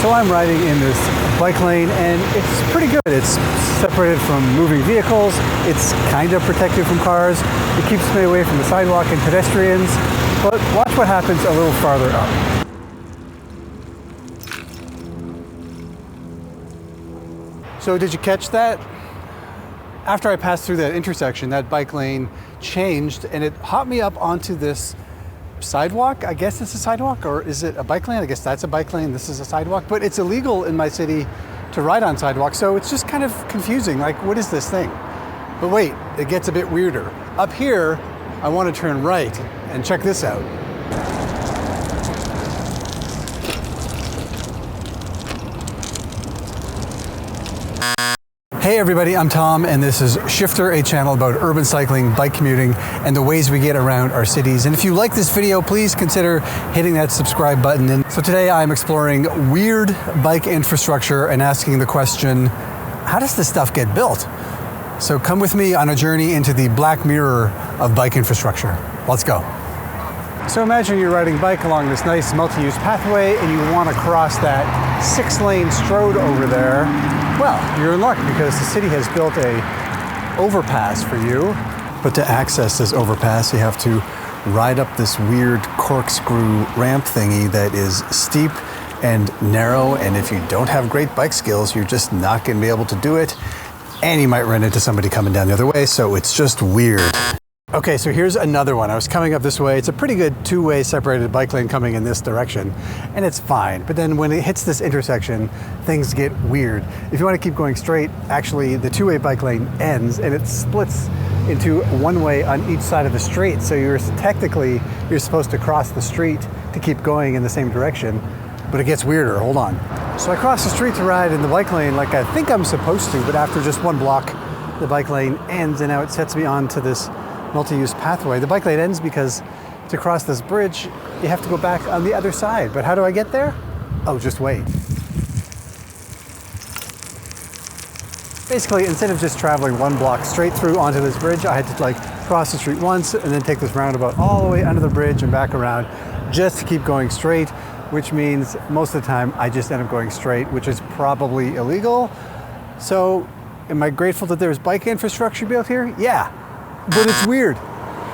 So I'm riding in this bike lane and it's pretty good. It's separated from moving vehicles. It's kind of protected from cars. It keeps me away from the sidewalk and pedestrians. But watch what happens a little farther up. So did you catch that? After I passed through that intersection, that bike lane changed and it hopped me up onto this sidewalk. I guess it's a sidewalk, or is it a bike lane? I guess that's a bike lane. This is a sidewalk, but it's illegal in my city to ride on sidewalks. So it's just kind of confusing. Like, what is this thing? But wait, it gets a bit weirder. Up here, I want to turn right and check this out. Hey everybody, I'm Tom and this is Shifter, a channel about urban cycling, bike commuting, and the ways we get around our cities. And if you like this video, please consider hitting that subscribe button. And so today I'm exploring weird bike infrastructure and asking the question, how does this stuff get built? So come with me on a journey into the black mirror of bike infrastructure. Let's go. So imagine you're riding a bike along this nice multi-use pathway and you want to cross that 6-lane stroad over there. Well, you're in luck because the city has built a overpass for you. But to access this overpass, you have to ride up this weird corkscrew ramp thingy that is steep and narrow. And if you don't have great bike skills, you're just not going to be able to do it. And you might run into somebody coming down the other way. So it's just weird. Okay, so here's another one. I was coming up this way. It's a pretty good two-way separated bike lane coming in this direction, and it's fine. But then when it hits this intersection, things get weird. If you want to keep going straight, actually the two-way bike lane ends and it splits into one way on each side of the street. So you're supposed to cross the street to keep going in the same direction, but it gets weirder. Hold on. So I cross the street to ride in the bike lane like I think I'm supposed to, but after just one block, the bike lane ends and now it sets me onto this multi-use pathway. The bike lane ends because to cross this bridge, you have to go back on the other side. But how do I get there? Oh, just wait. Basically, instead of just traveling one block straight through onto this bridge, I had to like cross the street once and then take this roundabout all the way under the bridge and back around just to keep going straight, which means most of the time I just end up going straight, which is probably illegal. So am I grateful that there's bike infrastructure built here? Yeah. But it's weird.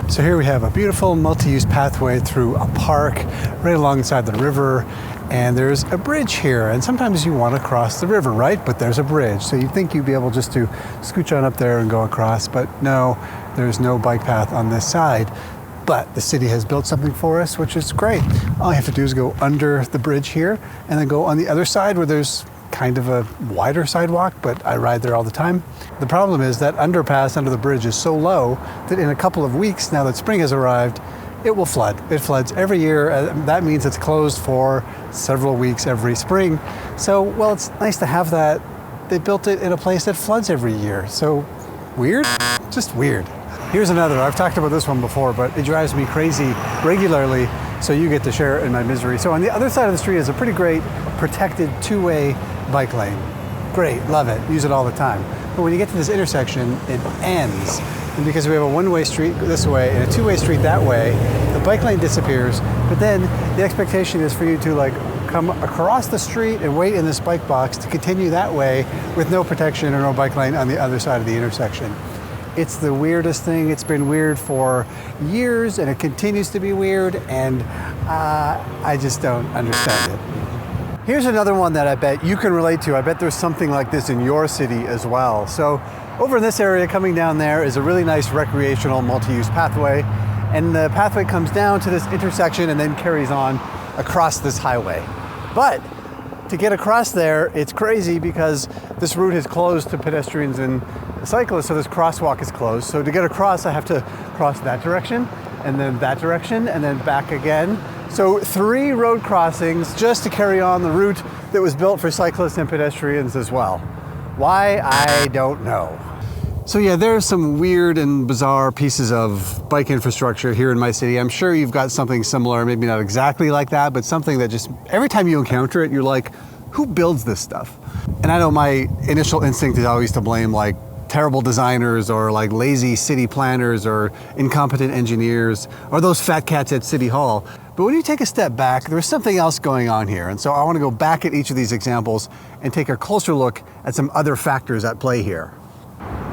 So here we have a beautiful multi-use pathway through a park right alongside the river, and there's a bridge here. And sometimes you want to cross the river, right? But there's a bridge. So you'd think you'd be able just to scooch on up there and go across, but no, there's no bike path on this side. But the city has built something for us, which is great. All you have to do is go under the bridge here and then go on the other side where there's kind of a wider sidewalk, but I ride there all the time. The problem is that underpass under the bridge is so low that in a couple of weeks, now that spring has arrived, it will flood. It floods every year. That means it's closed for several weeks every spring. So, well, it's nice to have that. They built it in a place that floods every year. So, weird? Just weird. Here's another. I've talked about this one before, but it drives me crazy regularly, so you get to share in my misery. So on the other side of the street is a pretty great protected two-way bike lane. Great, love it, use it all the time. But when you get to this intersection, it ends. And because we have a one-way street this way and a two-way street that way, the bike lane disappears, but then the expectation is for you to like come across the street and wait in this bike box to continue that way with no protection or no bike lane on the other side of the intersection. It's the weirdest thing. It's been weird for years and it continues to be weird, and I just don't understand it. Here's another one that I bet you can relate to. I bet there's something like this in your city as well. So over in this area, coming down there is a really nice recreational multi-use pathway. And the pathway comes down to this intersection and then carries on across this highway. But to get across there, it's crazy because this route is closed to pedestrians and cyclists, so this crosswalk is closed. So to get across, I have to cross that direction, and then that direction, and then back again. So 3 road crossings just to carry on the route that was built for cyclists and pedestrians as well. Why? I don't know. So yeah, there's some weird and bizarre pieces of bike infrastructure here in my city. I'm sure you've got something similar, maybe not exactly like that, but something that just, every time you encounter it, you're like, who builds this stuff? And I know my initial instinct is always to blame like terrible designers or like lazy city planners or incompetent engineers or those fat cats at City Hall. But when you take a step back, there's something else going on here. And so I want to go back at each of these examples and take a closer look at some other factors at play here.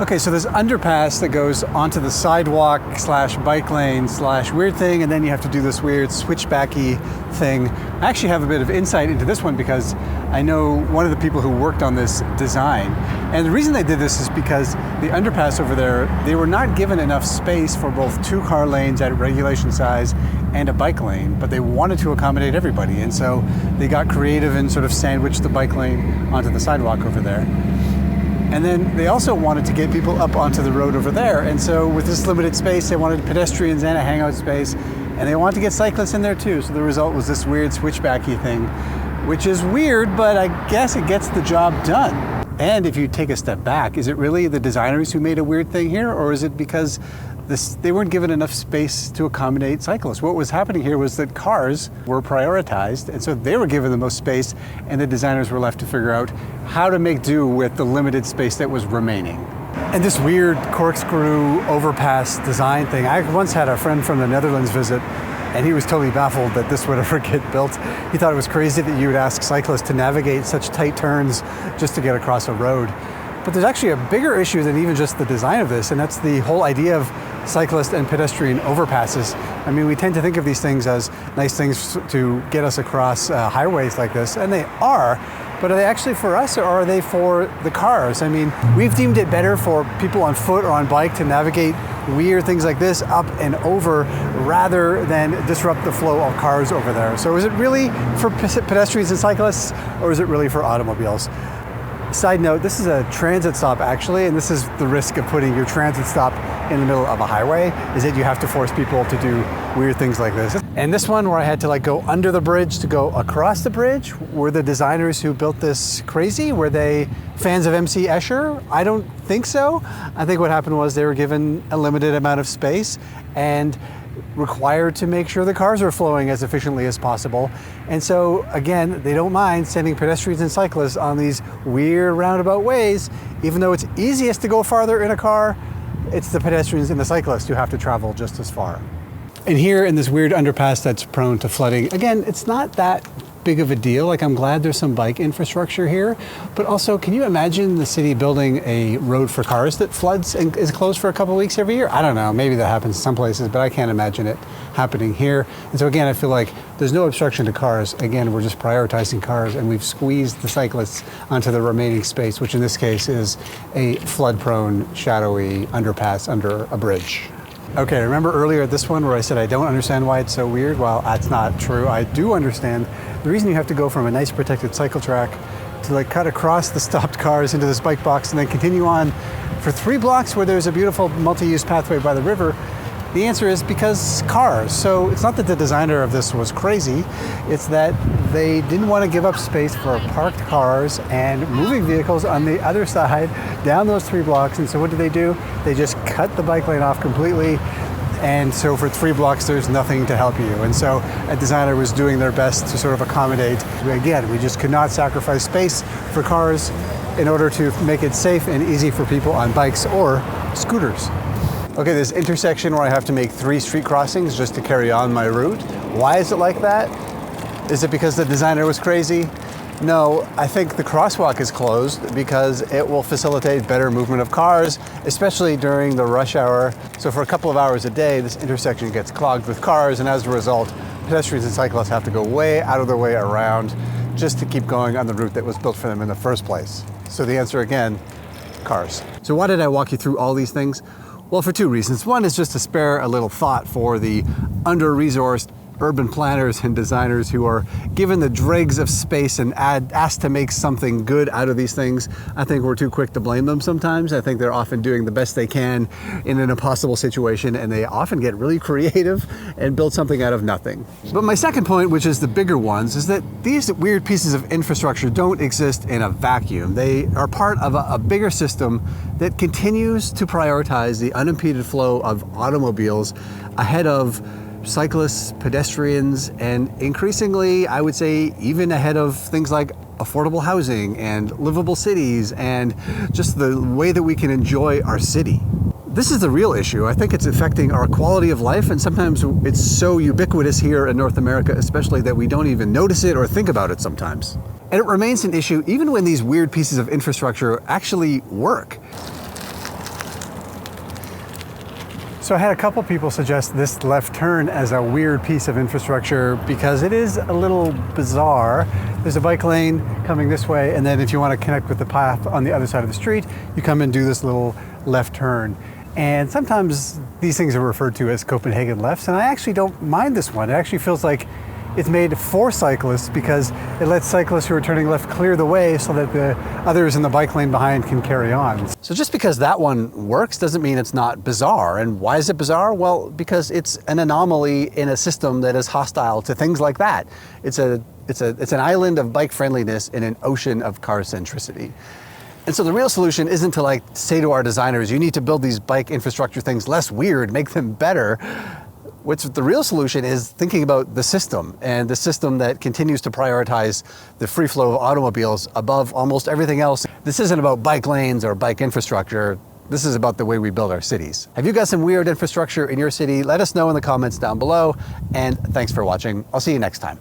Okay, so this underpass that goes onto the sidewalk slash bike lane slash weird thing, and then you have to do this weird switchbacky thing. I actually have a bit of insight into this one because I know one of the people who worked on this design. And the reason they did this is because the underpass over there, they were not given enough space for both 2 car lanes at regulation size and a bike lane, but they wanted to accommodate everybody. And so they got creative and sort of sandwiched the bike lane onto the sidewalk over there. And then they also wanted to get people up onto the road over there. And so with this limited space, they wanted pedestrians and a hangout space, and they wanted to get cyclists in there too. So the result was this weird switchbacky thing, which is weird, but I guess it gets the job done. And if you take a step back, is it really the designers who made a weird thing here, or is it because they weren't given enough space to accommodate cyclists? What was happening here was that cars were prioritized, and so they were given the most space, and the designers were left to figure out how to make do with the limited space that was remaining. And this weird corkscrew overpass design thing, I once had a friend from the Netherlands visit, and he was totally baffled that this would ever get built. He thought it was crazy that you would ask cyclists to navigate such tight turns just to get across a road. But there's actually a bigger issue than even just the design of this, and that's the whole idea of cyclist and pedestrian overpasses. I mean, we tend to think of these things as nice things to get us across highways like this, and they are, but are they actually for us, or are they for the cars? I mean, we've deemed it better for people on foot or on bike to navigate weird things like this up and over rather than disrupt the flow of cars over there. So is it really for pedestrians and cyclists, or is it really for automobiles? Side note, this is a transit stop actually, and this is the risk of putting your transit stop in the middle of a highway, is that you have to force people to do weird things like this. And this one where I had to like go under the bridge to go across the bridge, were the designers who built this crazy? Were they fans of MC Escher? I don't think so. I think what happened was they were given a limited amount of space and required to make sure the cars are flowing as efficiently as possible. And so again, they don't mind sending pedestrians and cyclists on these weird roundabout ways, even though it's easiest to go farther in a car. It's the pedestrians and the cyclists who have to travel just as far. And here in this weird underpass that's prone to flooding, again, it's not that big of a deal. Like, I'm glad there's some bike infrastructure here, but also, can you imagine the city building a road for cars that floods and is closed for a couple of weeks every year? I don't know, maybe that happens in some places, but I can't imagine it happening here. And so again, I feel like there's no obstruction to cars. Again, we're just prioritizing cars, and we've squeezed the cyclists onto the remaining space, which in this case is a flood-prone, shadowy underpass under a bridge. Okay, remember earlier at this one where I said I don't understand why it's so weird? Well, that's not true. I do understand the reason you have to go from a nice protected cycle track to like cut across the stopped cars into this bike box and then continue on for 3 blocks where there's a beautiful multi-use pathway by the river. The answer is because cars. So it's not that the designer of this was crazy, it's that they didn't want to give up space for parked cars and moving vehicles on the other side down those 3 blocks. And so what do? They just cut the bike lane off completely. And so for 3 blocks, there's nothing to help you. And so a designer was doing their best to sort of accommodate. Again, we just could not sacrifice space for cars in order to make it safe and easy for people on bikes or scooters. Okay, this intersection where I have to make 3 street crossings just to carry on my route. Why is it like that? Is it because the designer was crazy? No, I think the crosswalk is closed because it will facilitate better movement of cars, especially during the rush hour. So for a couple of hours a day, this intersection gets clogged with cars, and as a result, pedestrians and cyclists have to go way out of their way around just to keep going on the route that was built for them in the first place. So the answer again, cars. So why did I walk you through all these things? Well, for 2 reasons. One is just to spare a little thought for the under-resourced urban planners and designers who are given the dregs of space and asked to make something good out of these things. I think we're too quick to blame them sometimes. I think they're often doing the best they can in an impossible situation, and they often get really creative and build something out of nothing. But my second point, which is the bigger ones, is that these weird pieces of infrastructure don't exist in a vacuum. They are part of a bigger system that continues to prioritize the unimpeded flow of automobiles ahead of cyclists, pedestrians, and increasingly, I would say, even ahead of things like affordable housing and livable cities and just the way that we can enjoy our city. This is the real issue. I think it's affecting our quality of life, and sometimes it's so ubiquitous here in North America, especially, that we don't even notice it or think about it sometimes. And it remains an issue even when these weird pieces of infrastructure actually work. So I had a couple people suggest this left turn as a weird piece of infrastructure because it is a little bizarre. There's a bike lane coming this way, and then if you want to connect with the path on the other side of the street, you come and do this little left turn. And sometimes these things are referred to as Copenhagen lefts, and I actually don't mind this one. It actually feels like it's made for cyclists because it lets cyclists who are turning left clear the way so that the others in the bike lane behind can carry on. So just because that one works doesn't mean it's not bizarre. And why is it bizarre? Well, because it's an anomaly in a system that is hostile to things like that. It's an island of bike friendliness in an ocean of car centricity. And so the real solution isn't to like say to our designers, you need to build these bike infrastructure things less weird, make them better. The real solution is thinking about the system, and the system that continues to prioritize the free flow of automobiles above almost everything else. This isn't about bike lanes or bike infrastructure. This is about the way we build our cities. Have you got some weird infrastructure in your city? Let us know in the comments down below, and thanks for watching. I'll see you next time.